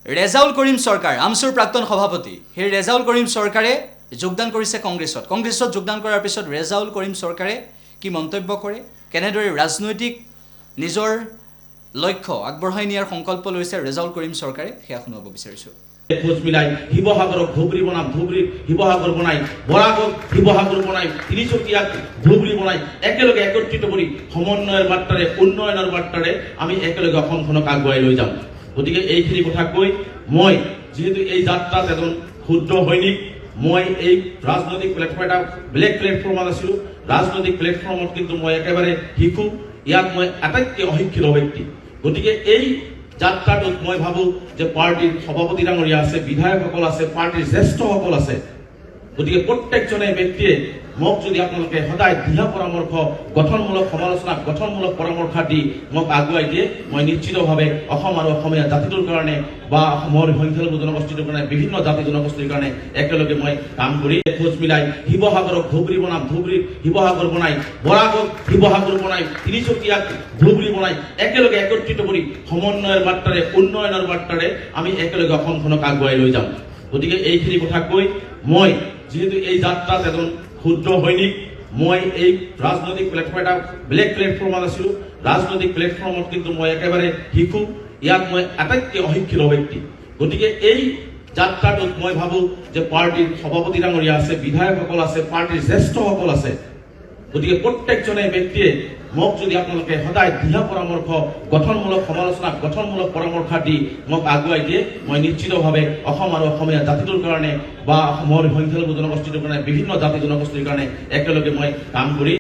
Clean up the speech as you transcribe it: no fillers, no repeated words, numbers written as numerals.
ৰেজাউল কৰিম চৰকাৰ আমছুৰ প্ৰাক্তন সভাপতি সেই ৰেজাউল কৰিম চৰকাৰে যোগদান কৰিছে কংগ্ৰেছত যোগদান কৰাৰ পিছত ৰেজাউল কৰিম চৰকাৰে কি মন্তব্য কৰে কেনেদৰে ৰাজনৈতিক নিজৰ লক্ষ্য আগবঢ়াই নিয়াৰ সংকল্প লৈছে ৰেজাউল কৰিম চৰকাৰে সেয়া শুনাব বিচাৰিছো খোজ মিলাই শিৱসাগৰক ধুবুৰী বনাম ধুবুৰীক শিৱসাগৰ বনাই বৰাকক শিৱসাগৰ বনাই তিনিচুকীয়াক ধুবুৰী বনাই একেলগে একত্ৰিত কৰি সমন্বয়ৰ বাৰ্তাৰে উন্নয়নৰ বাৰ্তাৰে আমি একেলগে অসমখনক আগুৱাই লৈ যাম গতিকে এইখিনি কথা কৈ মই যেহেতু এই যাত্ৰাত এজন ক্ষুদ্ৰ সৈনিক মই এই ৰাজনৈতিক প্লেটফৰ্ম এটা বেলেগ প্লেটফৰ্মত আছিলো ৰাজনৈতিক প্লেটফৰ্মত কিন্তু মই একেবাৰে শিশু ইয়াত মই আটাইতকৈ অশিক্ষিত ব্যক্তি গতিকে এই যাত্ৰাটোত মই ভাবো যে পাৰ্টিৰ সভাপতি ডাঙৰীয়া আছে বিধায়কসকল আছে পাৰ্টিৰ জ্যেষ্ঠসকল আছে গতিকে প্ৰত্যেকজনে ব্যক্তিয়ে মোক যদি আপোনালোকে সদায় দিহা পৰামৰ্শ গঠনমূলক সমালোচনা গঠনমূলক পৰামৰ্শ দি মোক আগুৱাই দিয়ে মই নিশ্চিতভাৱে অসম আৰু অসমীয়া জাতিটোৰ কাৰণে বা অসমৰ সংখ্যালঘু জনগোষ্ঠীটোৰ কাৰণে বিভিন্ন জাতি জনগোষ্ঠীৰ কাৰণে একেলগে মই কাম কৰি খোজ মিলাই শিৱসাগৰক ধুবুৰী বনাম ধুবুৰীক শিৱসাগৰ বনাই বৰাকক শিৱসাগৰ বনাই তিনিচুকীয়াক ধুবুৰী বনাই একেলগে একত্ৰিত কৰি সমন্বয়ৰ বাৰ্তাৰে উন্নয়নৰ বাৰ্তাৰে আমি একেলগে অসমখনক আগুৱাই লৈ যাম গতিকে এইখিনি কথা কৈ মই যেহেতু এই যাত্ৰাত এজন ক্ষুদ্ৰ সৈনিক মই এই ৰাজনৈতিক প্লেটফৰ্ম এটা বেলেগ প্লেটফৰ্মত আছিলো ৰাজনৈতিক প্লেটফৰ্মত কিন্তু মই একেবাৰে শিশু ইয়াত মই আটাইতকৈ অশিক্ষিত ব্যক্তি গতিকে এই যাত্ৰাটোত মই ভাবো যে পাৰ্টিৰ সভাপতি ডাঙৰীয়া আছে বিধায়কসকল আছে পাৰ্টিৰ জ্যেষ্ঠসকল আছে গতিকে প্ৰত্যেকজনে ব্যক্তিয়ে মোক যদি আপোনালোকে সদায় দিহা পৰামৰ্শ গঠনমূলক সমালোচনা গঠনমূলক পৰামৰ্শ দি মোক আগুৱাই দিয়ে মই নিশ্চিতভাৱে অসম আৰু অসমীয়া জাতিটোৰ কাৰণে বা অসমৰ সংখ্যালঘু জনগোষ্ঠীটোৰ কাৰণে বিভিন্ন জাতি জনগোষ্ঠীৰ কাৰণে একেলগে মই কাম কৰি